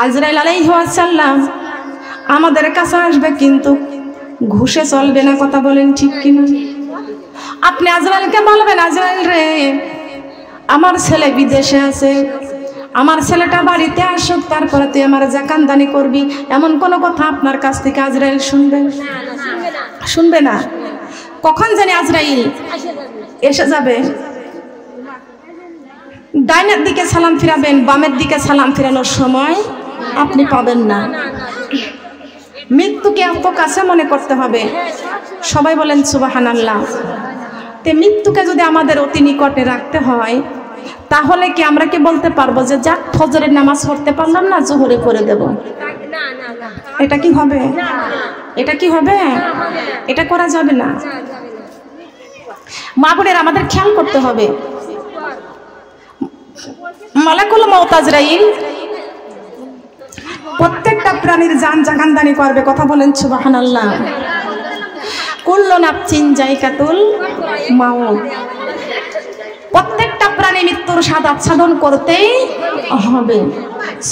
আজরাইল আলাইহিস সালাম আমাদের কাছে আসবে, কিন্তু ঘুষে চলবে না। কথা বলেন ঠিক কিনা? আপনি আজরাইলকে বলবেন, আজরাইল রে, আমার ছেলে বিদেশে আছে, আমার ছেলেটা বাড়িতে আসুক, তারপরে তুই আমার জাকানদানি করবি। এমন কোন কথা আপনার কাছ থেকে আজরাইল শুনবে? শুনবে না। কখন জানি আজরাইল এসে যাবে। ডাইনের দিকে সালাম ফিরাবেন, বামের দিকে সালাম ফিরানোর সময় আপনি পাবেন না। মৃত্যুকে এত কাছে মনে করতে হবে। সবাই বলেন সুবহানাল্লাহ। তে মৃত্যুকে যদি আমাদের অতি নিকটে রাখতে হয়, তাহলে কি আমরা কি বলতে পারবো যে যাক ফজরের নামাজ পড়তে পারলাম না, জোহরে পড়ে দেব? এটা কি হবে? এটা কি হবে? এটা করা যাবে না। মা বোনের আমাদের খেয়াল করতে হবে। মালাকুল মউত আজরাইল প্রত্যেকটা প্রাণীর জান জাহান্নামি করবে। কথা বলেন সুবহানাল্লাহ। কুল্লু নাফসিন যায়কাতুল মাউত। প্রত্যেকটা প্রাণী মৃত্যুর স্বাদ আস্বাদন করতেই হবে।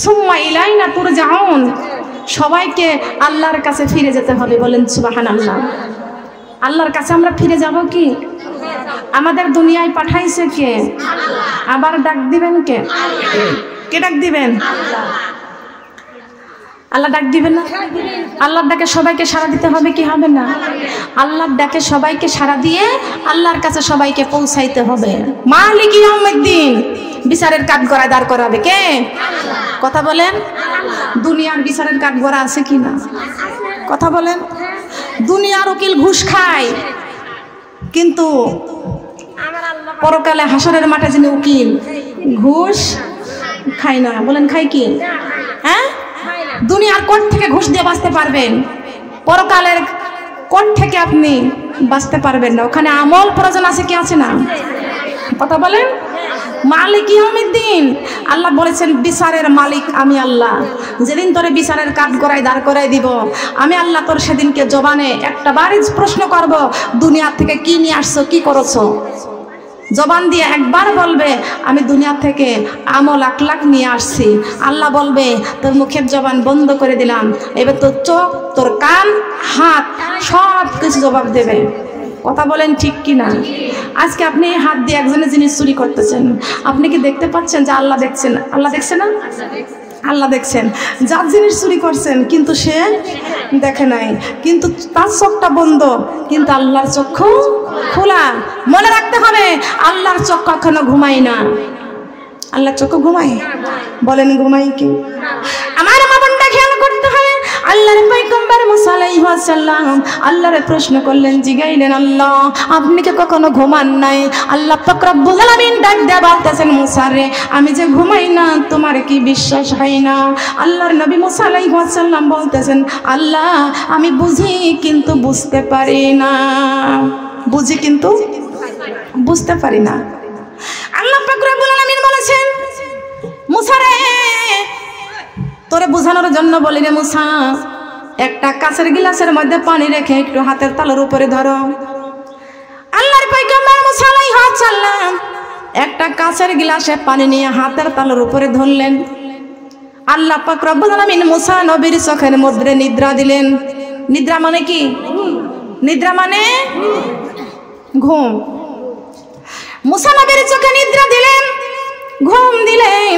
সুম্মা ইলাইনা তুরজাউন। সবাইকে আল্লাহর কাছে ফিরে যেতে হবে। বলেন সুবহানাল্লাহ। আল্লাহর কাছে আমরা ফিরে যাব কি? আমাদের দুনিয়ায় পাঠাইছে কে? আবার ডাক দিবেন কে? কে ডাক দিবেন? আল্লাহ ডাক দিবেন না? আল্লাহর ডাকে সবাইকে সাড়া দিতে হবে কি হবে না? আল্লাহর ডাকে সবাইকে সাড়া দিয়ে আল্লাহর কাছে সবাইকে পৌঁছাইতে হবে। মালিক ইয়াউমিদ্দিন। বিচারের কাঠগড়ায় দাঁড় করাবে কে? কথা বলেন। দুনিয়ার বিচারের কাঠগড়া আছে কি না? কথা বলেন। দুনিয়ার উকিল ঘুষ খায়, কিন্তু পরকালে হাসরের মাঠে যিনি উকিল ঘুষ খায় না। বলেন খায় কি? হ্যাঁ, দুনিয়ার কোর্ট থেকে ঘুষ দিয়ে বাঁচতে পারবেন, পরকালের কোর্ট থেকে আপনি বাঁচতে পারবেন না। ওখানে আমল প্রয়োজন আছে কি আছে না? কথা বলেন। মালিক ইয়াউমিদ্দিন। আল্লাহ বলেছেন বিচারের মালিক আমি আল্লাহ। যেদিন তোরে বিচারের কাঠগড়ায় দাঁড় করাই দিব, আমি আল্লাহ তোর সেদিনকে জবানে একটা বারই প্রশ্ন করব, দুনিয়া থেকে কি নিয়ে আসছো, কি করেছো। জবান দিয়ে একবার বলবে আমি দুনিয়া থেকে আমল আখলাক নিয়ে আসছি। আল্লাহ বলবে তোর মুখের জবান বন্ধ করে দিলাম, এবার তোর চোখ, তোর কান, হাত সব কিছু জবাব দেবে। কথা বলেন ঠিক কি না? আজকে আপনি হাত দিয়ে একজনের জিনিস চুরি করতেছেন, আপনি কি দেখতে পাচ্ছেন যে আল্লাহ দেখছেন? আল্লাহ দেখছে না? আল্লাহ দেখছেন। যার জিনিস চুরি করছেন কিন্তু সে দেখে নাই, কিন্তু তার চোখটা বন্ধ, কিন্তু আল্লাহর চক্ষু খোলা। মনে রাখতে হবে আল্লাহর চোখ কখনো ঘুমায় না। আল্লাহর চক্ষু ঘুমায়? বলেন ঘুমাই কি? আমার মা বোনটা খেয়াল করতে হবে। আল্লাহর পয়গম্বর মুসা আলাইহিস সালাম আল্লাহরে প্রশ্ন করলেন, জিগাইলেন আল্লাহ আপনি কি কখনো ঘুমান নাই? আল্লাহ পাক রব্বুল আলামিন ডাক দিয়ে বলতেছেন, মুসা রে, আমি যে ঘুমাই না তোমার কি বিশ্বাস হয় না? আল্লাহর নবী মুসা আলাইহিস সালাম বলতেছেন, আল্লাহ আমি বুঝি কিন্তু বুঝতে পারি না। বুঝি কিন্তু বুঝতে পারি না। আল্লাহ পাক রব্বুল আলামিন বলেছেন, মুসা রে, তোরে বোঝানোর জন্য বলি রে মুসা, একটা কাঁচের গিলাসের মধ্যে পানি রেখে একটু হাতের তালুর উপরে ধরো। আল্লাহর পয়গম্বর মুসা আলাইহিস সালাম একটা কাঁচের গিলাসে পানি নিয়ে হাতের তালুর উপরে ধরলেন। আল্লাহ পাক রব্বুল আলামিন মুসা নবীর চোখের মধ্যে নিদ্রা দিলেন। নিদ্রা মানে কি? নিদ্রা মানে ঘুম। মুসা নবীর চোখে নিদ্রা দিলেন, ঘুম দিলেন।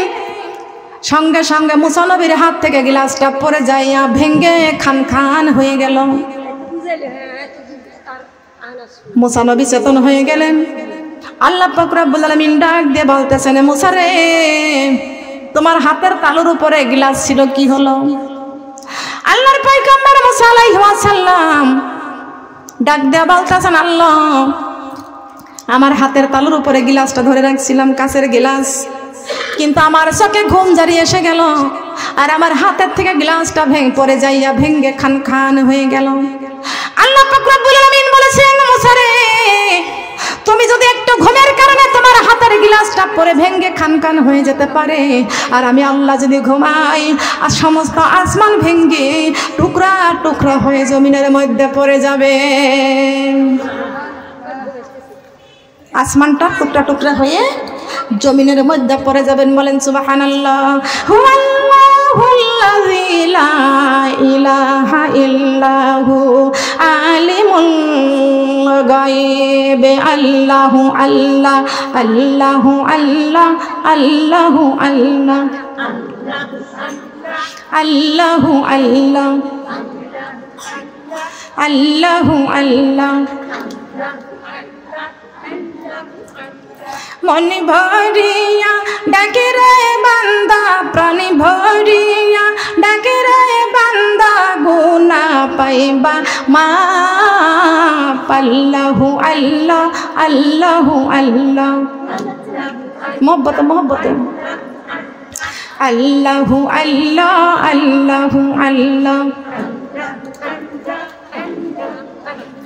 সঙ্গে সঙ্গে মুসা নবীর হাত থেকে গ্লাসটা পড়ে যাইয়া ভেঙ্গে খান খান হয়ে গেল। মুসা নবী চেতন হয়ে গেলেন। আল্লাহ পাক রব্বুল আলামিন ডাক দিয়ে বলতেছেন, মুসা রে, তোমার হাতের তালুর উপরে গ্লাস ছিল, কি হলো? আল্লাহর পয়গম্বর মুসা আলাইহিস সালাম ডাক দিয়ে বলতেছেন, আল্লাহ আমার হাতের তালুর উপরে গ্লাসটা ধরে রাখছিলাম, কাঁচের গ্লাস, কিন্তু আমার চোখে ঘুম জারি এসে গেল, আর আমার হাতের থেকে গ্লাসটা পড়ে যাইয়া ভেঙ্গে খান খান হয়ে গেল। আল্লাহ পাক রব্বুল আলামিন বলেছেন, মুসা রে, তুমি যদি একটু ঘুমের কারণে তোমার হাতের গ্লাসটা পড়ে ভেঙ্গে খান খান হয়ে যেতে পারে, আর আমি আল্লাহ যদি ঘুমাই, আর সমস্ত আসমান ভেঙ্গে টুকরা টুকরা হয়ে জমিনের মধ্যে পড়ে যাবে। আসমানটা টুকরা টুকরা হয়ে জমিনের মধ্যে পড়ে যাবেন। বলেন সুবহানাল্লাহ। হুয়াল্লাহুল্লাযী লা ইলাহা ইল্লাহু আলিমুল গায়ব। আল্লাহু আল্লাহ আল্লাহু আল্লাহ আল্লাহু আল্লাহ আল্লাহু আল্লাহ আল্লাহু আল্লাহ। মন ভরিয়া ডাকে রে বান্দা, প্রাণ ভরিয়া ডাকে রে বান্দা, গুনা পাইবা মাপ। আল্লাহু আল্লাহ আল্লাহু আল্লাহ। মোহব্বত মোহব্বত। আল্লাহু আল্লাহ আল্লাহু আল্লাহ।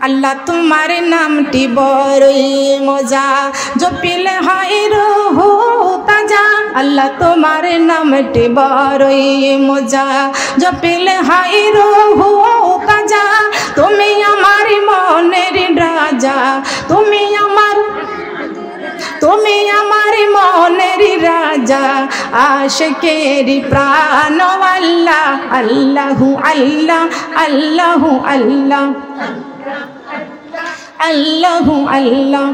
আল্লাহ তোমার নামটি বড়ই মজা, জপিলে হয় রূহ তাজা। আল্লাহ তোমার নামটি বড়ই মজা, জপিলে হয় রূহ তাজা। তুমি আমার মনের রাজা, তুমি আমার মনের রাজা, আশিকের প্রাণ। আল্লাহ আল্লাহু আল্লাহ আল্লাহু আল্লাহ আল্লাহু আল্লাহ।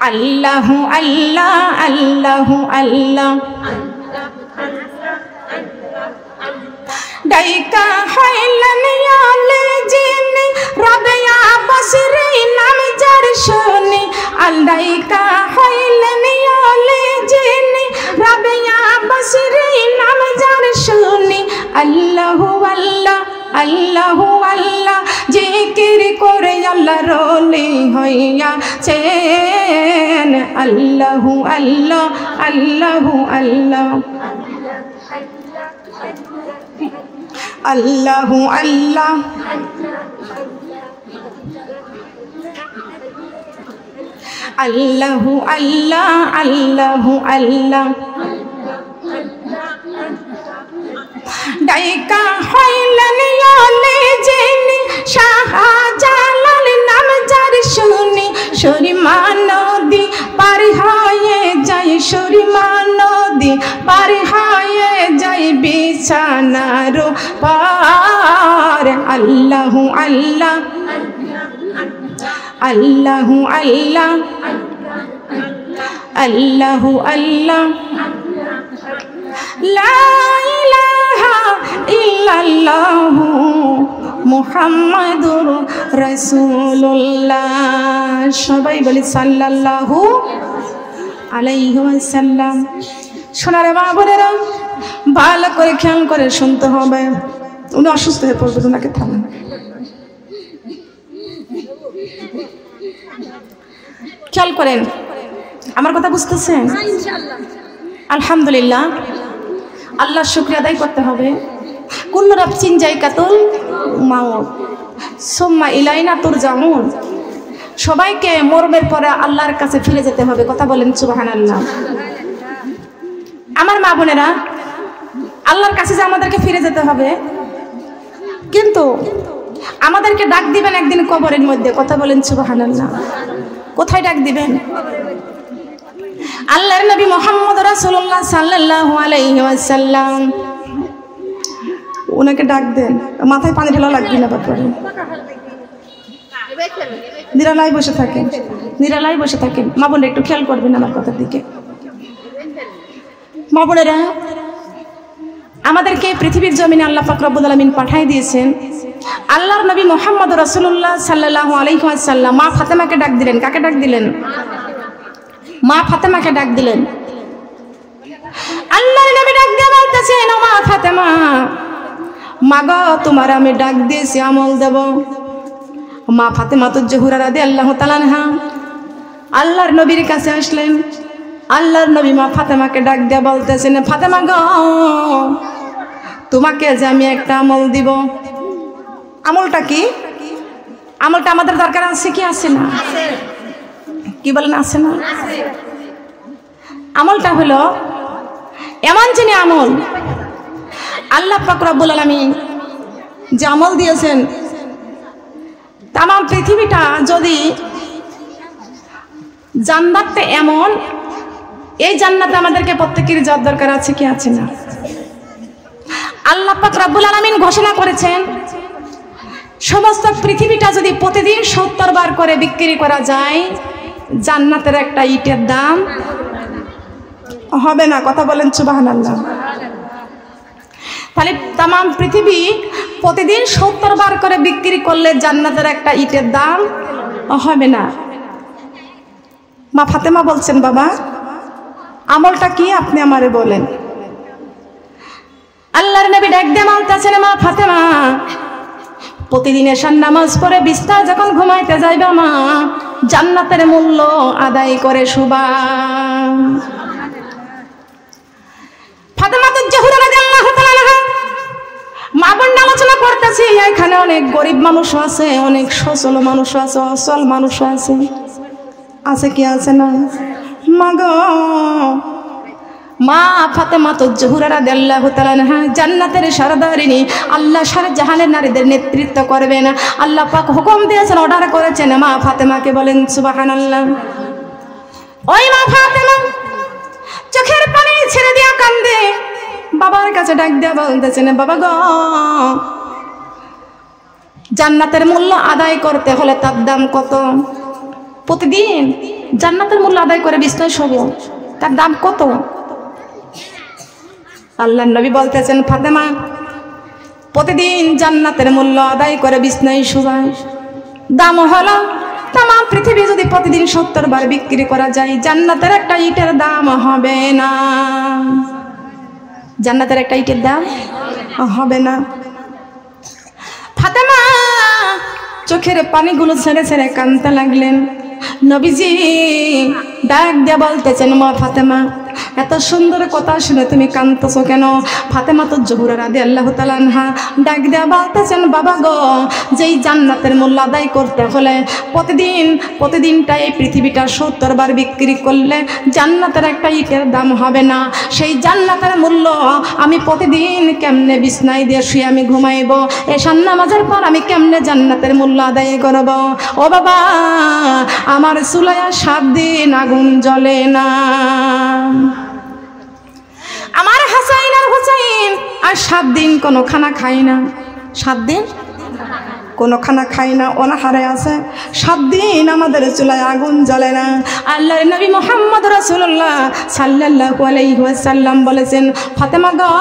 আল্লাহু আল্লাহ আল্লাহু আল্লাহ। ডাইকা হইলেন আলে জিনি, রাবেয়া বসরি নাম যার শুনি। আল্লাইকা হইলেন আলে জিনি, রাবেয়া বসরি নাম যার শুনি। আল্লাহু আল্লাহ আল্লাহু আল্লাহ, জিকির করে আল্লাহ রলি হইয়া চেন। আল্লাহু আল্লাহ আল্লাহু আল্লাহ আল্লাহু আল্লাহ আল্লাহু আল্লাহ আল্লাহু আল্লাহ। ডাইকা হইলেন আলে জিনি, শাহজালাল নাম যার শুনি। সুরমা নদী পার হয়ে যায়, সুরমা নদী পার হয়ে যায় বিছানার পার। আল্লাহু আল্লাহ আল্লাহু আল্লাহ আল্লাহু আল্লাহ। লা ইলাহা ইল্লাল্লাহু মুহাম্মাদুর রাসূলুল্লাহ। সবাই বলি সাল্লাল্লাহু আলাইহি ওয়াসাল্লাম। সোনার মা বোনেরা, ভালো করে খেয়াল করে শুনতে হবে। উনি অসুস্থ হয়ে পড়বেন, ওনাকে থামান। খেয়াল করেন, আমার কথা বুঝতেছেন? আলহামদুলিল্লাহ, আল্লাহর শুকরিয়া আদায় করতে হবে। কুল্লু নাফসিন যায়কাতুল মাউত সুম্মা ইলাইনা তুরজাউন। সবাইকে মরণের পরে আল্লাহর কাছে ফিরে যেতে হবে। কথা বলেন সুবহানাল্লাহ। আমার মা বোনেরা, আল্লাহর কাছে যে আমাদেরকে ফিরে যেতে হবে, কিন্তু আমাদেরকে ডাক দিবেন একদিন কবরের মধ্যে। কথা বলেন সুবহানাল্লাহ। কোথায় ডাক দিবেন? আল্লাহর নবী মুহাম্মদ রাসূলুল্লাহ সাল্লাল্লাহু আলাইহি ওয়াসাল্লাম, ওনাকে ডাক দেন। মাথায় পানি ঢালা লাগবে না, বাপরে নিরালাই বসে থাকেন, নিরালাই বসে থাকেন। মা বোনেরা একটু খেয়াল করবেন আমার কথার দিকে। মা বোনেরা, আমাদেরকে পৃথিবীর জমিনে আল্লাহ পাক রব্বুল আলামিন পাঠিয়ে দিয়েছেন। আল্লাহর নবী মুহাম্মদ রাসূলুল্লাহ সাল্লাল্লাহু আলাইহি ওয়াসাল্লাম মা ফাতেমাকে ডাক দিলেন। কাকে ডাক দিলেন? মা ফাতেমাকে ডাক দিলেন। আল্লাহর নবী ডাক দিয়ে বলতেছেন, ও মা ফাতেমা, মা গো, তোমার আমি ডাক দিয়েছি, আমল দেব। মা ফাতেমা তো জোহরা রাদিয়াল্লাহু তাআলা আনহা আল্লাহর নবীর কাছে আসলেন। আল্লাহর নবী মা ফাতেমাকে ডাক দিয়ে বলতেছেন, ফাতেমা গো, তোমাকে যে আমি একটা আমল দিব। আমলটা কি? আমলটা আমাদের দরকার আছে কি আছে না? কি বলেন, আছে না? আমলটা হলো এমন যিনি আমল আল্লাহ পাক রব্বুল আলামিন যে আমল দিয়েছেন, তাম পৃথিবীটা যদি জান্নাতটা এমন, এই জান্নাতে আমাদেরকে প্রত্যেকের যাওয়ার দরকার আছে কি আছে না? আল্লাহ পাক রব্বুল আলামিন ঘোষণা করেছেন সমস্ত পৃথিবীটা যদি প্রতিদিন 70 বার করে বিক্রি করা যায়, জান্নাতের একটা ইটের দাম হবে না। কথা বলেন সুবহানাল্লাহ। তাহলে তাম পৃথিবী প্রতিদিন 70 বার করে বিক্রি করলে জান্নাতের একটা ইটের দাম হবে না। মা ফাতেমা বলছেন, বাবা আমলটা কি আপনি আমারে বলেন। আল্লাহর নবী ডাক দিয়ে বলতেছেন, মা ফাতেমা প্রতিদিন এশার নামাজ পড়ে বিছানায় যখন ঘুমাইতে যাইবা মা, জান্নাতের মূল্য আদায় করে শুবা। ফাতেমা জোহরা রাদিয়াল্লাহু তাআলা মা বোন আলোচনা করতেছি, এখানে অনেক গরিব মানুষ আছে, অনেক সচল মানুষ আছে, অচল মানুষ আছে, আছে কি আছে না? মাগো মা ফাতেমা জোহরা রাদিয়াল্লাহু তাআলা জান্নাতের সরদারিনী, আল্লাহ সারা জাহানের নারীদের নেতৃত্ব করবেন। আল্লাহ পাক হুকুম দিয়েছেন, অর্ডার করেছেন, মা ফাতেমাকে বলেন সুবহানাল্লাহ। ওই মা ফাতেমা চোখের পানি ছেড়ে দিয়া কান্দে, বাবার কাছে ডাক দিয়া বলতেছেন, বাবা গো জান্নাতের মূল্য আদায় করতে হলে তার দাম কত? প্রতিদিন জান্নাতের মূল্য আদায় করে বিছানায় শোবো, তার দাম কত? আল্লাহর নবী বলতেছেন, ফাতেমা প্রতিদিন জান্নাতের মূল্য আদায় করে বিছানায় শোবা দাম হলো তাম পৃথিবী যদি প্রতিদিন 70 বার বিক্রি করা যায়, জান্নাতের একটা ইটের দাম হবে না। জান্নাতের একটা ইটের দাম হবে না। ফাতেমা চোখের পানিগুলো ছেড়ে ছেড়ে কাঁদতে লাগলেন। নবীজি ডাক দিয়া বলতেছেন, মা ফাতেমা এত সুন্দর কথা শুনে তুমি কাঁদতেছো কেন? ফাতেমা জোহরা রাদিয়াল্লাহু তাআলা আনহা ডাক দিয়া বলতেছেন, বাবা গো যেই জান্নাতের মূল্য আদায় করতে হলে প্রতিদিনটা এই পৃথিবীটা 70 বার বিক্রি করলে জান্নাতের একটা ইটের দাম হবে না। সেই জান্নাতের মূল্য আমি প্রতিদিন কেমনে বিছানায় দিয়ে শুয়ে আমি ঘুমাইব, এশার নামাজের পর আমি কেমনে জান্নাতের মূল্য আদায় করব? ও বাবা আমার চুলায় 7 দিন আগুন জ্বলে না, আমার হাসাইন আর হুসাইন আর 7 দিন কোনো খানা খাই না, 7 দিন কোনো খানা খাই না, অনাহারে আছে, 7 দিন আমাদের চুলায় আগুন জ্বলে না। আল্লাহর নবী মুহাম্মদ রাসূলুল্লাহ সাল্লাল্লাহু আলাইহি ওয়াসাল্লাম বলেছেন, ফাতেমা গো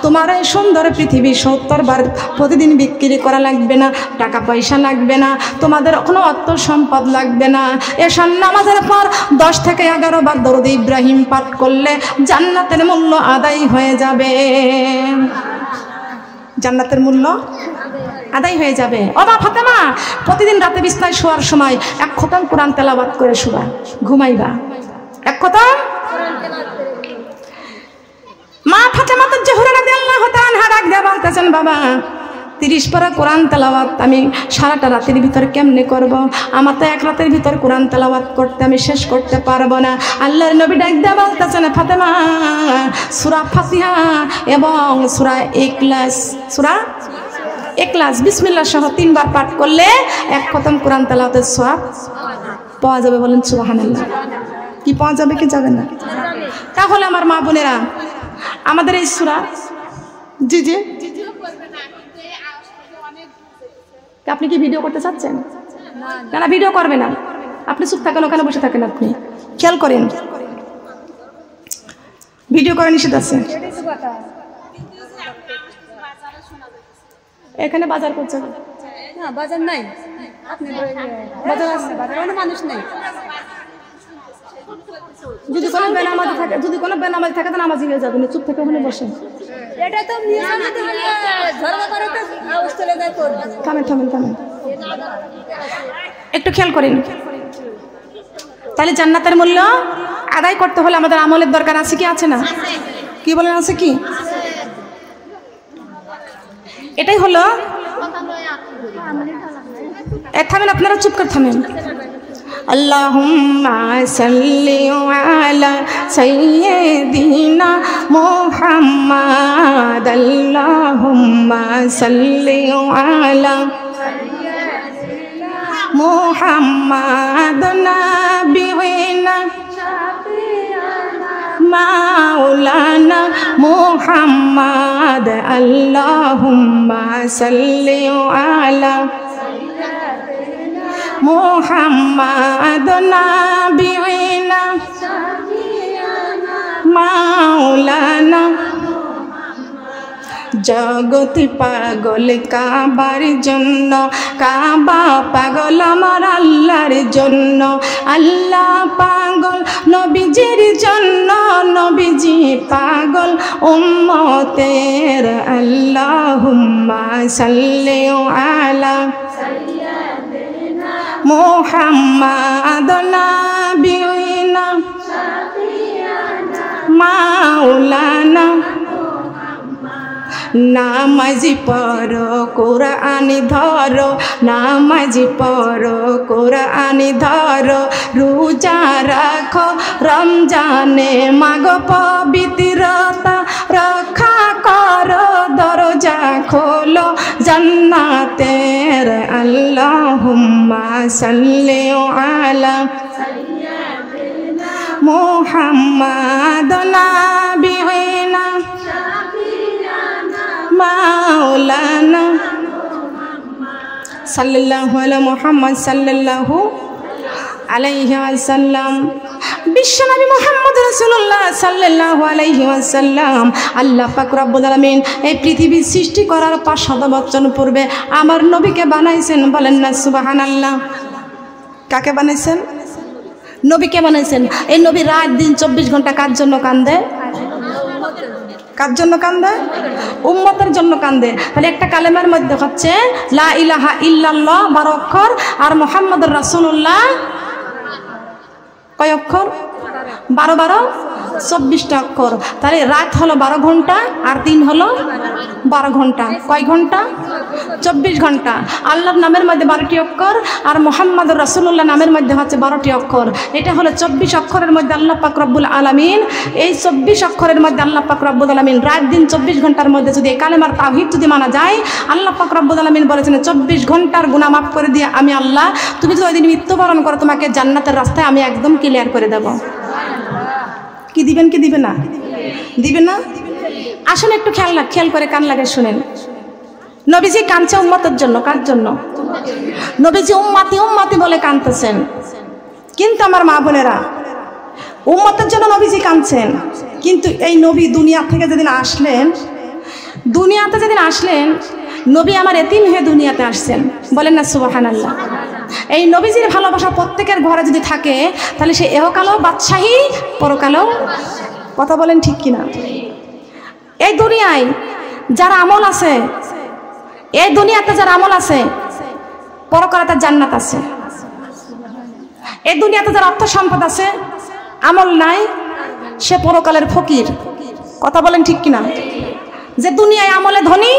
তোমার এই সুন্দর পৃথিবী 70 বার প্রতিদিন বিক্রি করা লাগবে না, টাকা পয়সা লাগবে না, তোমাদের কোনো অর্থ সম্পদ লাগবে না। এশার নামাজের পর 10 থেকে 11 বার দরুদ ইব্রাহিম পাঠ করলে জান্নাতের মূল্য আদায় হয়ে যাবে, জান্নাতের মূল্য আদায় হয়ে যাবে। ও মা ফাতেমা প্রতিদিন রাতে বিছানায় শোয়ার সময় 1 খতম কোরআন তেলাওয়াত করে শোবা, ঘুমাইবা 1 খতম। মা ফাতেমা জোহরা রাদিয়াল্লাহু তাআলা আনহা ডাক দিয়া বলতেছেন, বাবা 30 পারা কোরআন তেলাওয়াত আমি সারাটা রাতের ভিতর কেমনে করব? আমার তো 1 রাতের ভিতর কোরআন তেলাওয়াত করতে আমি শেষ করতে পারবো না। আল্লাহর নবী ডাক দিয়া বলতেছেন, ফাতেমা সূরা ফাতিহা এবং সূরা ইখলাস বিসমিল্লাহ সহ 3 বার পাঠ করলে 1 খতম কোরআন তেলাওয়াতের সওয়াব পাওয়া যাবে। বলেন সুবহানাল্লাহ। কি পাওয়া যাবে কি যাবে না? তাহলে আমার মা বোনেরা আমাদের এই সূরা জি আপনি কি ভিডিও করতে চাচ্ছেন? না ভিডিও করবে না, আপনি চুপ থাকেন, ওখানে বসে থাকেন, আপনি খেয়াল করেন, ভিডিও করে নিষেধ আছে। এখানে বাজার করছে না, বাজার নাই, বাজার আছে, বাজারে মানুষ নেই। যদি কোনো বেনামাজি থাকে তো নামাজি হয়ে যাবে, চুপ থেকে ওখানে বসে। থামেন একটু খেয়াল করেন। তাহলে জান্নাতের মূল্য আদায় করতে হলে আমাদের আমলের দরকার আছে কি আছে না? কি বলেন আছে কি? এটাই হলো। থামেন, আপনারা চুপ করে থামেন। আল্লাহুম্মা সাল্লি আলা সাইয়্যিদিনা মুহাম্মাদ, আল্লাহুম্মা সাল্লি আলা মুহাম্মদ নবীনা মাওলানা মুহাম্মদ আল্লাহুম্মা সাল্লি আলা মুহাম্মদ নবীনা মাওলানা জগতি পাগল কাবার জন্য, কাবা পাগল আমার আল্লাহর জন্য, আল্লাহ পাগল নবীজির জন্য, নবীজি পাগল উম্মতের। আল্লাহুম্মা সাল্লি আলা মুহাম্মদ নবীনা মাওলানা। নামাজি পড়ো কোরআন ধরো, নামাজি পড়ো কোরআন ধরো, রোজা রাখো রমজানে মাগো পবিত্রতা রক্ষা করো, দরজা খোলো জান্নাতের। আল্লাহুম্মা সাল্লি আলা মুহাম্মদ নবীনা মাওলানা সাল্লাল্লাহু আলা মুহাম্মদ সাল্লাল্লাহু আলাইহি ওয়াসাল্লাম। বিশ্বনবী মুহাম্মদ রাসূলুল্লাহ সাল্লাল্লাহু আলাইহি ওয়াসাল্লাম, আল্লাহ পাক রব্বুল আলামিন এই পৃথিবীর সৃষ্টি করার 500 বছর পূর্বে আমার নবীকে বানাইছেন। বলেন না সুবহানাল্লাহ। কাকে বানাইছেন? নবীকে বানাইছেন। এই নবী রাত দিন 24 ঘন্টা কার জন্য কান্দে? কার জন্য কান্দে? উম্মতের জন্য কান্দে। তাহলে একটা কালেমার মধ্যে হচ্ছে লা ইলাহা ইল্লাল্লাহ 12 অক্ষর, আর মুহাম্মদুর রাসূলুল্লাহ কয় অক্ষর? 12 24টা অক্ষর। তাহলে রাত হলো 12 ঘন্টা আর দিন হলো 12 ঘন্টা। কয় ঘন্টা? 24 ঘন্টা। আল্লাহর নামের মধ্যে 12টি অক্ষর, আর মুহাম্মদুর রাসূলুল্লাহ নামের মধ্যে হচ্ছে 12টি অক্ষর। এটা হলো 24 অক্ষরের মধ্যে আল্লাহ পাক রব্বুল আলামিন, এই 24 অক্ষরের মধ্যে আল্লাহ পাক রব্বুল আলামিন রাত দিন 24 ঘন্টার মধ্যে যদি এই কালেমার তাওহীদ যদি মানা যায়, আল্লাহ পাক রব্বুল আলামিন বলেছেন 24 ঘন্টার গুনাহ মাফ করে দিয়ে আমি আল্লাহ, তুমি যদি ওই দিন মৃত্যুবরণ করো তোমাকে জান্নাতের রাস্তায় আমি একদম ক্লিয়ার করে দেব। কি দিবেন কি দিবে না? দিবে না? আসলে একটু খেয়াল করে কান লাগে শুনেন। নবীজি কাঁদছে উম্মতের জন্য। কার জন্য? নবীজি উম্মতি উম্মতি বলে কাঁদতেছেন। কিন্তু আমার মা বোনেরা, উম্মতের জন্য নবীজি কাঁদছেন, কিন্তু এই নবী দুনিয়া থেকে যেদিন আসলেন, দুনিয়াতে যেদিন আসলেন, নবী আমার এতিম হয়ে দুনিয়াতে আসছেন। বলেন না সুবহানাল্লাহ। এই নবীজির ভালোবাসা প্রত্যেকের ঘরে যদি থাকে, তাহলে সে এহকালেও বাদশাহী, পরকালেও। কথা বলেন ঠিক কিনা? এই দুনিয়ায় যারা আমল আছে, এই দুনিয়াতে যারা আমল আছে, পরকালে তার জান্নাত আছে। এই দুনিয়াতে যারা অর্থ সম্পদ আছে, আমল নাই, সে পরকালের ফকির। কথা বলেন ঠিক কিনা? যে দুনিয়ায় আমলে ধনী,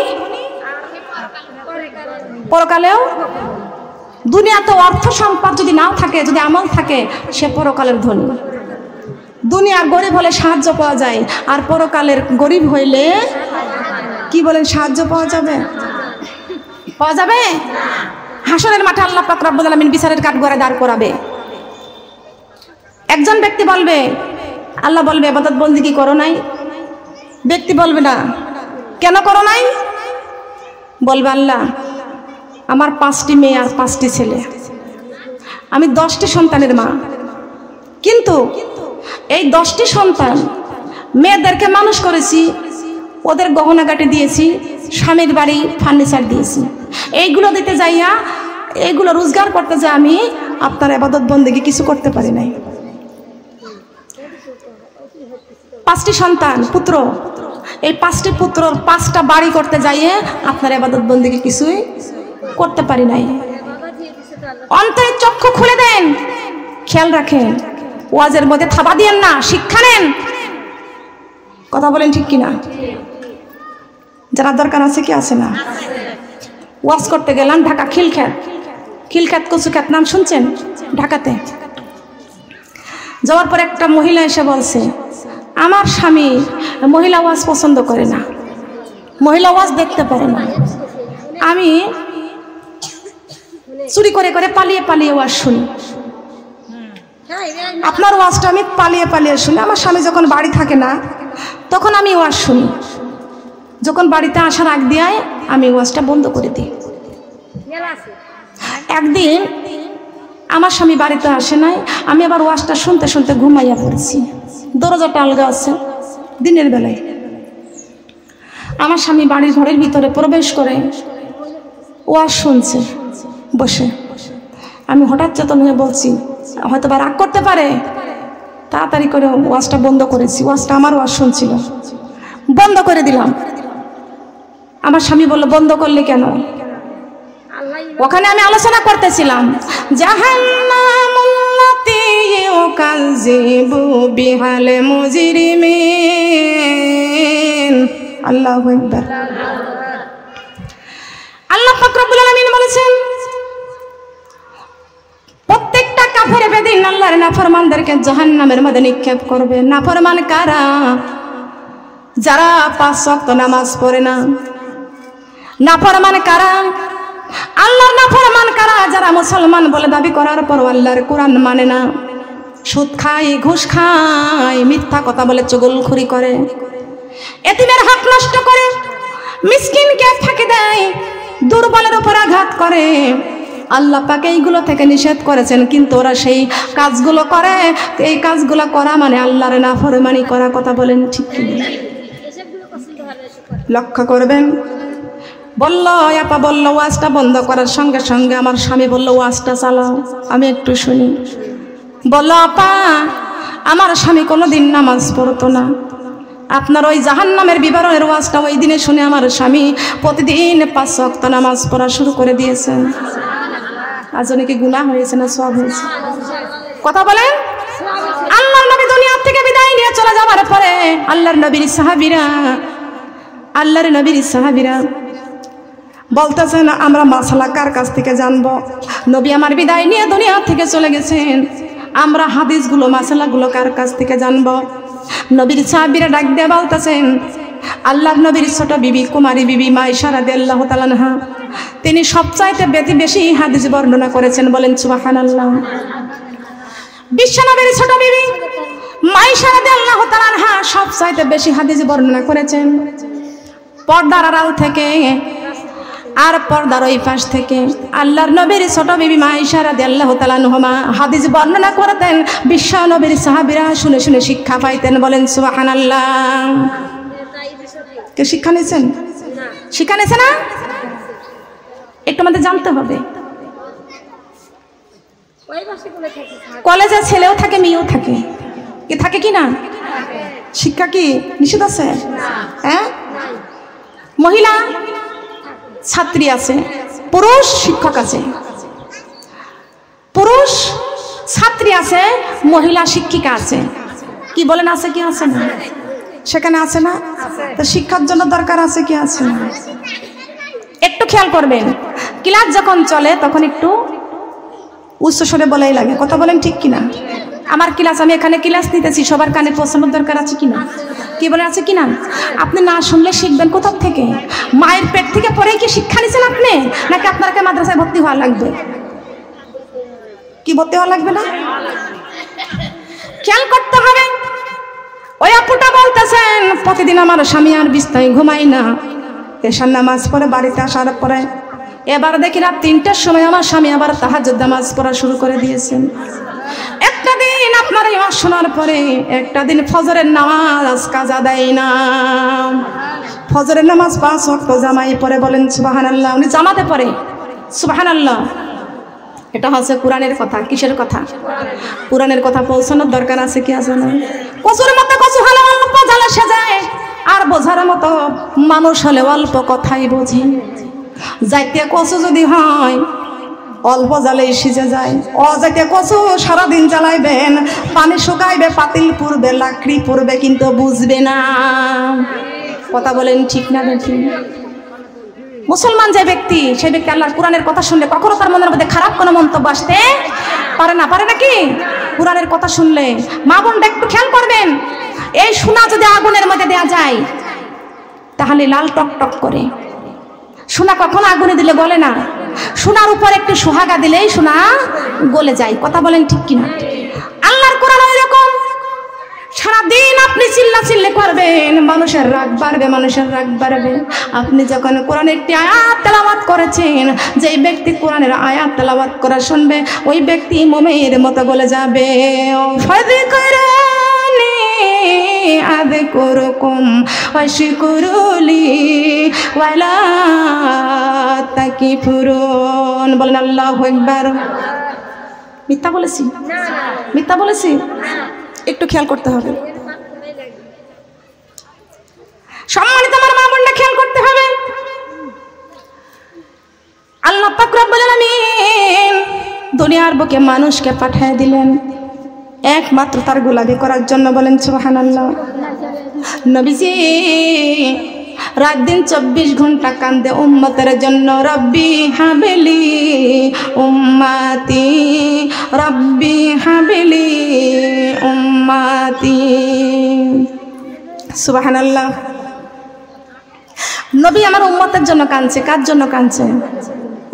পরকালেও। দুনিয়াতে অর্থ সম্পদ যদি নাও থাকে, যদি আমল থাকে, সে পরকালের ধনী। দুনিয়ার গরিব হলে সাহায্য পাওয়া যায়, আর পরকালের গরিব হইলে কি বলেন, সাহায্য পাওয়া যাবে? পাওয়া যাবে? হাসরের মাঠে আল্লাহ পাক রব্বুল আলামিন বিচারের কাঠগড়ায় দাঁড় করাবে। একজন ব্যক্তি বলবে, আল্লাহ বলবে ইবাদত বন্দেগী করো নাই? ব্যক্তি বলবে না, কেন করো নাই? বলবে আল্লাহ আমার 5টি মেয়ে আর 5টি ছেলে, আমি 10টি সন্তানের মা, কিন্তু এই 10টি সন্তান মেয়েদেরকে মানুষ করেছি, ওদের গহনাগাটি দিয়েছি, স্বামীর বাড়ি ফার্নিচার দিয়েছি, এইগুলো দিতে যাইয়া, এইগুলো রোজগার করতে যাই আমি আপনার ইবাদত বন্দেগী কিছু করতে পারি নাই। 5টি সন্তান পুত্র, এই 5টি পুত্রর 5টা বাড়ি করতে যাইয়ে আপনার ইবাদত বন্দেগী কিছুই করতে পারি নাই। অন্তরের চক্ষু খুলে দেন, খেয়াল রাখেন, ওয়াজের মধ্যে থাবা দিয়েন না, শিক্ষা নেন। কথা বলেন ঠিক কিনা? যারা দরকার আছে কি আছে না? ওয়াজ করতে গেলাম ঢাকা খিলখ্যাত, খিলখ্যাত কচুখ্যাত নাম শুনছেন? ঢাকাতে যাওয়ার পর একটা মহিলা এসে বলছে, আমার স্বামী মহিলা ওয়াজ পছন্দ করে না, মহিলা ওয়াজ দেখতে পারে না। আমি চুরি করে করে পালিয়ে পালিয়ে ওয়াজ শুনি। আপনার ওয়াজটা আমি পালিয়ে পালিয়ে শুনি। আমার স্বামী যখন বাড়ি থাকে না তখন আমি ওয়াজ শুনি, যখন বাড়িতে আসার আগ দিয়ে আমি ওয়াজটা বন্ধ করে দিই। একদিন আমার স্বামী বাড়িতে আসে নাই, আমি আবার ওয়াজটা শুনতে শুনতে ঘুমাইয়া পড়েছি। দরজাটা আলগা আছে, দিনের বেলায়। আমার স্বামী বাড়ির ঘরের ভিতরে প্রবেশ করে ওয়াজ শুনছে বসে। আমি হঠাৎ চেতন হয়ে বলছি, হয়তো বা রাগ করতে পারে, তাড়াতাড়ি করে ওয়াজটা বন্ধ করেছি। ওয়াজটা আমার ওয়াজ শুনছিল, বন্ধ করে দিলাম। আমার স্বামী বলল, বন্ধ করলে কেন? ওখানে আমি আলোচনা করতেছিলাম, জাহান্নামুল্লাতী ইউকাযযিবু বিহাল মুজরিমিন। আল্লাহু আকবার। আল্লাহ পাক রব্বুল আলামিন বলেছেন, প্রত্যেকটা কাফের বেদিন আল্লাহর নাফরমানদেরকে জাহান্নামের মধ্যে নিক্ষেপ করবে। নাফরমান কারা? যারা 5 ওয়াক্ত নামাজ পড়ে না। নাফরমান কারা? আল্লাহর নাফরমান কারা? যারা মুসলমান বলে দাবি করার পর আল্লাহর কোরআন মানে না, সুদ খায়, ঘুষ খায়, মিথ্যা কথা বলে চুগলখড়ি করে, এতিমের হক নষ্ট করে, মিসকিনকে ফাঁকি দেয়, দুর্বলের উপর আঘাত করে। আল্লাহ পাক এইগুলো থেকে নিষেধ করেছেন, কিন্তু ওরা সেই কাজগুলো করে। এই কাজগুলো করা মানে আল্লাহর নাফরমানি করা। কথা বলেন ঠিক কি? লক্ষ্য করবেন। বলল আপা, বলল ওয়াজটা বন্ধ করার সঙ্গে সঙ্গে আমার স্বামী বলল, ওয়াজটা চালাও, আমি একটু শুনি। বলল আপা, আমার স্বামী কোনোদিন নামাজ পড়তো না। আপনার ওই জাহান্নামের বিবরণের ওয়াজটা ওই দিনে শুনে আমার স্বামী প্রতিদিন 5 ওয়াক্ত নামাজ পড়া শুরু করে দিয়েছেন। আজ নাকি গুনাহ হয়েছে না সওয়াব হয়েছে? কথা বলেন। আল্লাহর নবী দুনিয়া থেকে বিদায় নিয়ে চলে যাওয়ার পরে আল্লাহর নবীর সাহাবীরা বলতেছেন, আমরা মাসালা কার কাছ থেকে জানবো? নবী আমার বিদায় নিয়ে দুনিয়া থেকে চলে গেছেন, আমরা হাদিসগুলো মাসালাগুলো কার কাছ থেকে জানবো? নবীর সাহাবীরা ডাক দিয়ে বলতেছেন, আল্লাহর নবীর ছোট বিবি কুমারী বিবি মাইশা রাদিয়াল্লাহু তাআলা আনহা, তিনি সবচাইতে বেশি হাদিস বর্ণনা করেছেন। বলেন সুবহানাল্লাহ। বিশ্বনবীর ছোট বিবি মাইশা রাদিয়াল্লাহু তাআলা আনহা সবচাইতে বেশি হাদিস বর্ণনা করেছেন। পর্দার আড়াল থেকে আর পর্দার ওই পাশ থেকে আল্লাহর নবীর ছোট বিবি মাইশা রাদিয়াল্লাহু তাআলা আনহা হাদিস বর্ণনা করতেন। বিশ্ব নবীর সাহাবীরা শুনে শুনে শিক্ষা পাইতেন। বলেন সুবহানাল্লাহ। কে শিক্ষা নিয়েছেন? শিক্ষা নিয়েছে না? একটু আমাদের জানতে হবে। কলেজে ছেলেও থাকে, মেয়েও থাকে। কি থাকে কি না? শিক্ষা কি নিষেধ আছে? হ্যাঁ, মহিলা ছাত্রী আছে, পুরুষ শিক্ষক আছে। পুরুষ ছাত্রী আছে, মহিলা শিক্ষিকা আছে। কি বলেন, আছে কি আছে না? সেখানে আছে না? তো শিক্ষার জন্য দরকার আছে কি আছে না? একটু খেয়াল করবেন, ক্লাস যখন চলে তখন একটু উচ্চ স্বরে বলাই লাগে। কথা বলেন ঠিক কিনা? আমার ক্লাস, আমি এখানে ক্লাস নিতেছি, সবার কানে পৌঁছানোর দরকার আছে কিনা? কি বলে আছে কিনা? আপনি না শুনলে শিখবেন কোথা থেকে? মায়ের পেট থেকে পরে কি শিক্ষা নিছেন আপনি, নাকি আপনাকে মাদ্রাসায় ভর্তি হওয়া লাগবে? কি ভর্তি হওয়া লাগবে না? খেয়াল করতে হবে। ওই আপুটা বলতেছেন, প্রতিদিন আমার স্বামী আর বিছানায় ঘুমাই না, এশার নামাজ পড়ে বাড়িতে আসার পরে এবার দেখি রাত 3টার সময় আমার স্বামী আবার তাহাজ্জুদ নামাজ পড়া শুরু করে দিয়েছেন। একটা দিন আপনার এই ওয়াজ শোনার পরে একটা দিন ফজরের নামাজ কাজা দেয় না। ফজরের নামাজ 5 ওয়াক্ত জামাই পড়ে। বলেন সুবহানাল্লাহ। উনি জামাতে পড়ে। সুবহানাল্লাহ। এটা হচ্ছে কোরআনের কথা। কিসের কথা? কোরআনের কথা পৌঁছানোর দরকার আছে কি আছে না? কচুর মতো কচু হলে অল্প জ্বালা সেজায়, আর বোঝার মতো মানুষ হলে অল্প কথাই বোঝে। যাইতে কচু যদি হয় অল্প জ্বালেই সিজে যায়। অজাইতে কচু সারাদিন জ্বালাইবেন, পানি শুকাইবে, পাতিল পুড়বে, লাকড়ি পুড়বে, কিন্তু বুঝবে না। কথা বলেন ঠিক না? দেখি মুসলমান যে ব্যক্তি, সেই ব্যক্তি আল্লাহর কোরআনের কথা শুনলে কখনো তার মনের মধ্যে খারাপ কোনো মন্তব্য আসতে পারে না। পারে নাকি? কোরআনের কথা শুনলে মা বোনটা একটু খেয়াল করবেন, এই সোনা যদি আগুনের মধ্যে দেওয়া যায় তাহলে লাল টক টক করে। সোনা কখনো আগুনে দিলে গলে না, সোনার উপর একটু সোহাগা দিলেই সোনা গলে যায়। কথা বলেন ঠিক কিনা? আল্লাহর কোরআন এরকম, সারাদিন আপনি চিল্লাচিল্লি করবেন, মানুষের রাগ বাড়বে, মানুষের রাগ বাড়বে। আপনি যখন কোরআনের একটি আয়াত তেলাওয়াত করেছেন, যেই ব্যক্তি কোরআনের আয়াত তেলাওয়াত করা শুনবে, ওই ব্যক্তি মোমের মতো গলে যাবে। আযকুরুকুম ওয়াশকুরুলি ওয়ালা তাকফুরুন। বলেন আল্লাহু আকবার। মিথ্যা বলেছি? মিথ্যা বলেছি? একটু খেয়াল করতে হবে। সম্মানিত আমার মা বোনরা, খেয়াল করতে হবে। আল্লাহ পাক রব্বুল আলামিন দুনিয়ার বুকে মানুষকে পাঠিয়ে দিলেন একমাত্র তার গোলামি করার জন্য। বলেন সুবহানাল্লাহ। নবীজি রাত দিন 24 ঘন্টা কান্দে উম্মতের জন্য। রব্বি হাবিলি উম্মতি, রব্বি হাবিলি উম্মতি। সুবহানাল্লাহ। নবী আমার উম্মতের জন্য কাঁদছে। কার জন্য কাঁদছে?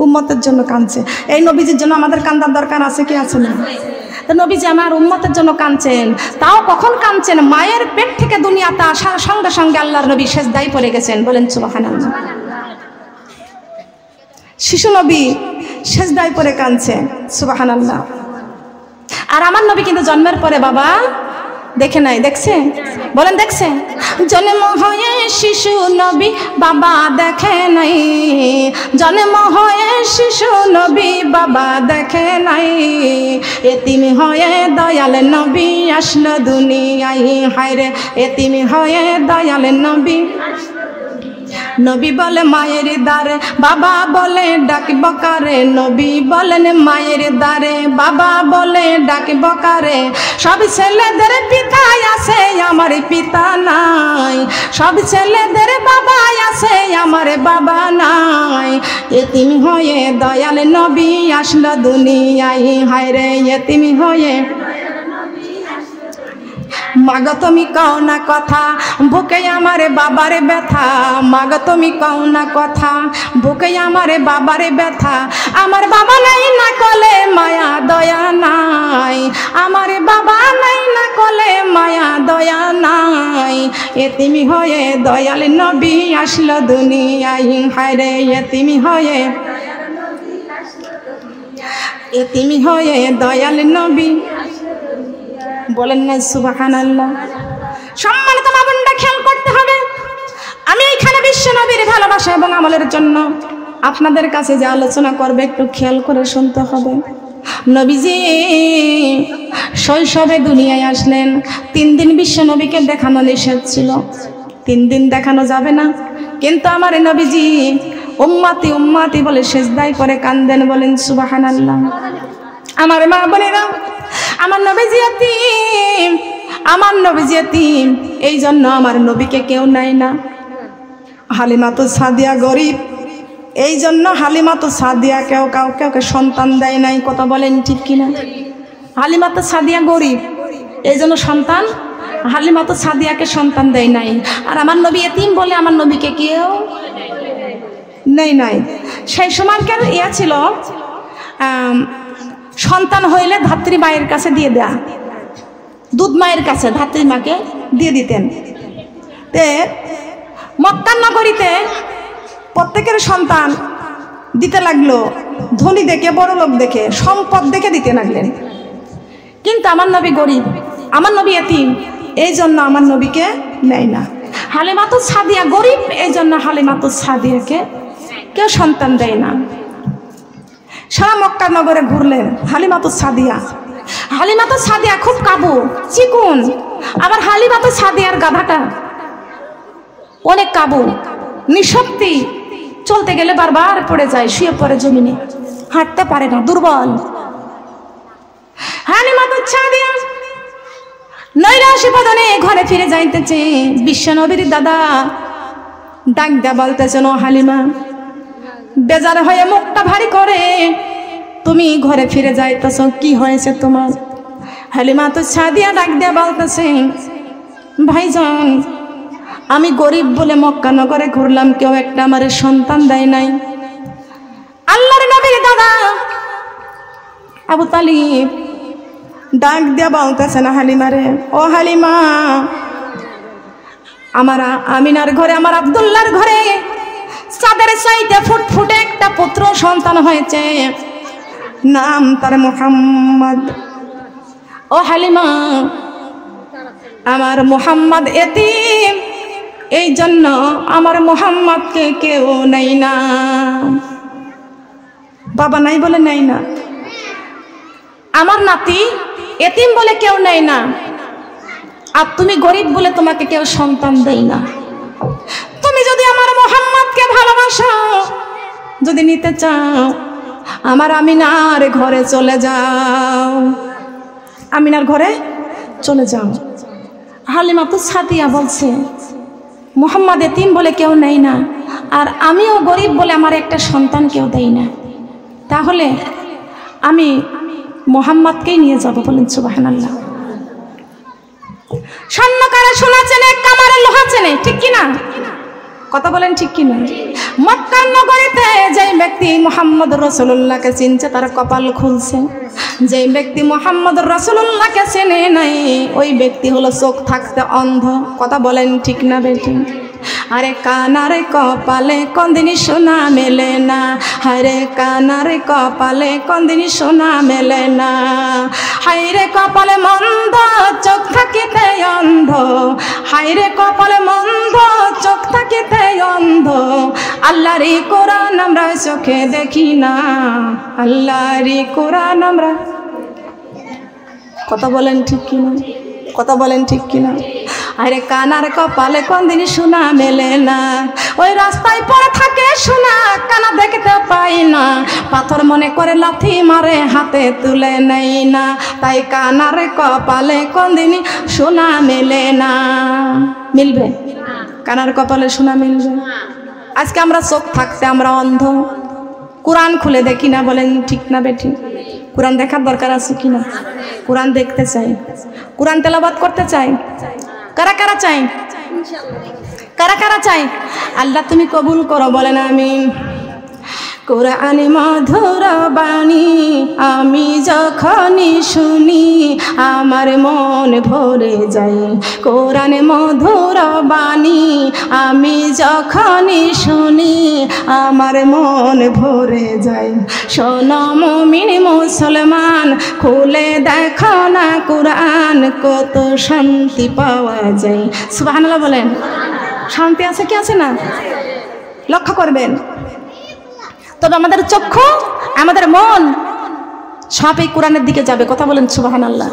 উম্মতের জন্য কাঁদছে। এই নবীজির জন্য আমাদের কান্দার দরকার আছে কি আছে না? নবীজি আমার উম্মতের জন্য কাঁদছেন। তাও কখন কাঁদছেন? মায়ের পেট থেকে দুনিয়াতে আসার সঙ্গে সঙ্গে আল্লাহর নবী সেজদায় পড়ে গেছেন। বলেন সুবহানাল্লাহ। শিশু নবী সেজদায় পড়ে কাঁদছে। সুবহানাল্লাহ। আর আমার নবী কিন্তু জন্মের পরে বাবা দেখে নাই। দেখছে? বলেন দেখছে? জন্ম হয়ে শিশু নবী বাবা দেখে নাই, জন্ম হয়ে শিশু নবী বাবা দেখে নাই। এতিম হয়ে দয়াল নবী আসলো দুনিয়ায়। হায়রে এতিম হয়ে দয়াল নবী। নবী বলে মায়ের দ্বারে, বাবা বলে ডাকিব কারে। নবী বলেন মায়ের দ্বারে, বাবা বলে ডাকিব কারে। সব ছেলেদের পিতা আছে, আমার পিতা নাই। সব ছেলেদের বাবা আছে, আমার বাবা নাই। এতিম হয়ে দয়াল নবী আসলো দুনিয়ায়। হায়রে এতিম হয়ে। মাগো তুমি কও না কথা, বুকে আমার বাবার ব্যথা। মাগো তুমি কও না কথা, বুকে আমার বাবার ব্যথা। আমার বাবা নাই না কলে মায়া দয়া নাই, আমার বাবা নাই না কলে মায়া দয়া নাই। এতিম হয়ে দয়াল নবী আসলো দুনিয়ায়। হায়রে এতিম হয়ে, এতিম হয়ে দয়াল নবী। বলেন না সুবহানাল্লাহ। সম্মানিত মা বোনরা, খেয়াল করতে হবে। আমি এখানে বিশ্ব নবীর ভালোবাসা এবং আমলের জন্য আপনাদের কাছে যে আলোচনা করবে একটু খেয়াল করে শুনতে হবে। নবীজি শৈশবে দুনিয়ায় আসলেন। 3 দিন বিশ্ব নবীকে দেখানো নিষেধ ছিল। 3 দিন দেখানো যাবে না। কিন্তু আমার নবীজি উম্মতি উম্মতি বলে সেজদায় করে কান্দেন। বলেন সুবহানাল্লাহ। আমার মা বোনেরা, আমার নবীজি এতিম, আমার নবীজি এতিম। এই জন্য আমার নবীকে কেউ নেয় না। হালিমাতু সাদিয়া গরিব, এই জন্য হালিমাতু সাদিয়া কাউকে সন্তান দেয় নাই। কথা বলেন ঠিক কিনা? হালিমাতু সাদিয়া গরিব, এই জন্য সন্তান হালিমাতু সাদিয়াকে সন্তান দেয় নাই। আর আমার নবী এতিম বলে আমার নবীকে কেউ নেই নাই। সেই সময়কার ইয়া ছিল, সন্তান হইলে ধাত্রী মায়ের কাছে দিয়ে দেয়া, দুধ মায়ের কাছে ধাত্রী মাকে দিয়ে দিতেন। তে মক্কা নগরীতে প্রত্যেকের সন্তান দিতে লাগলো, ধনী দেখে, বড় লোক দেখে, সম্পদ দেখে দিতে লাগলেন। কিন্তু আমার নবী গরিব, আমার নবী এতিম, এই জন্য আমার নবীকে নেয় না। হালিমাতুস সাদিয়া গরিব, এই জন্য হালিমাতুস সাদিয়াকে কেউ সন্তান দেয় না। সারা মক্কা নগরে ঘুরলেন হালিমাতুস সাদিয়া। হালিমাতুস সাদিয়া খুব কাবু, চিকুন। আবার হালিমাতুস সাদিয়ার গাধাটা অনেক কাবু, নিঃশক্তি, চলতে গেলে বারবার পড়ে যায়, শুয়ে পড়ে জমিনে, হাঁটতে পারে না, দুর্বল। হালিমাতুস সাদিয়া নৈরাশী বদনে ঘরে ফিরে যাইতেছে। বিশ্বনবীর দাদা ডাক দেয়া বলতেছেন, ও হালিমা, বেজার হয়ে মুখটা ভারী করে তুমি ঘরে ফিরে যাইতেছ, কি হয়েছে তোমার? হালিমাতুস সাদিয়া ডাক দেয়া বলতেছে, ভাইজান, আমি গরিব বলে মক্কা নগরে ঘুরলাম, কেউ একটা আমার সন্তান দেয় নাই। আল্লাহর নবীর দাদা আবু তালিব ডাক দিয়া বলতেছে না হালিমারে, ও হালিমা, আমার আমিনার ঘরে, আমার আব্দুল্লাহর ঘরে চাঁদের চাইতে ফুটফুটে একটা পুত্র সন্তান হয়েছে, নাম তার মুহাম্মদ। ও হালিমা, আমার মুহাম্মদ এতিম, এই জন্য আমার মুহাম্মদকে কেউ নেই না। বাবা নাই বলে নেই না, আমার নাতি এতিম বলে কেউ নেই না, আর তুমি গরিব বলে তোমাকে কেউ সন্তান দেই না। তুমি যদি আমার মুহাম্মদকে ভালোবাসো, যদি নিতে চাও, আমার আমিনার ঘরে চলে যাও, আমিনার ঘরে চলে যাও। হালিমা তো ছাতিয়া বলছে, মুহাম্মদ এতিম বলে কেউ নেই না, আর আমিও গরিব বলে আমার একটা সন্তান কেউ দেই না, তাহলে আমি মুহাম্মদকেই নিয়ে যাব। বলেন সুবহানাল্লাহ। স্বর্ণকারে সোনা চেনে, কামারে লোহা চেনে, ঠিক কিনা? কথা বলেন ঠিক কিনা? মক্কা নগরীতে যে ব্যক্তি মুহাম্মদ রাসূলুল্লাহকে চিনছে তার কপাল খুলছে, যে ব্যক্তি মুহাম্মদ রাসূলুল্লাহকে চেনে নাই ওই ব্যক্তি হলো চোখ থাকতে অন্ধ। কথা বলেন ঠিক না বেটি? আরে কানারে কপালে কোনদিনই সোনা মেলে না, হায়রে কানারে কপালে কোনদিনই সোনা মেলে না, হায়রে কপালে মন্দ চোখ থাকিতে অন্ধ, হায়রে কপালে মন্দ চোখ থাকিতে অন্ধ, আল্লাহরই কোরআন আমরা চোখে দেখি না, আল্লাহরই কোরআন আমরা। কথা বলেন ঠিক কিনা? কথা বলেন ঠিক কিনা? আরে কানার কপালে কোনদিনই সোনা মেলে না, ওই রাস্তায় পড়ে থাকে সোনা, কানা দেখতে পাই না, পাথর মনে করে লাথি মারে হাতে তুলে নেই না, তাই কানার কপালে কোনদিনই সোনা মেলে না। মিলবে? কানার কপালে সোনা মিলবে? আজকে আমরা চোখ থাকতে আমরা অন্ধ, কোরআন খুলে দেখি না। বলেন ঠিক না বেটি? কোরআন দেখার দরকার আছে কিনা? কোরআন দেখতে চাই, কোরআন তেলাওয়াত করতে চাই। কারা কারা চাই? কারা কারা চাই? আল্লাহ তুমি কবুল করো, বলেন আমিন। কোরআন মধুর বাণী আমি যখনই শুনি আমার মন ভরে যায়, কোরআন মধুর বাণী আমি যখনই শুনি আমার মন ভরে যায়। শোনো মুমিন মুসলমান, খুলে দেখো না কোরআন, কত শান্তি পাওয়া যায়। সুবহানাল্লাহ বলেন। শান্তি আছে কি আছে না? লক্ষ্য করবেন। তবে আমাদের চক্ষু, আমাদের মন সব এই কোরআনের দিকে যাবে। কথা বলেন সুবহানাল্লাহ।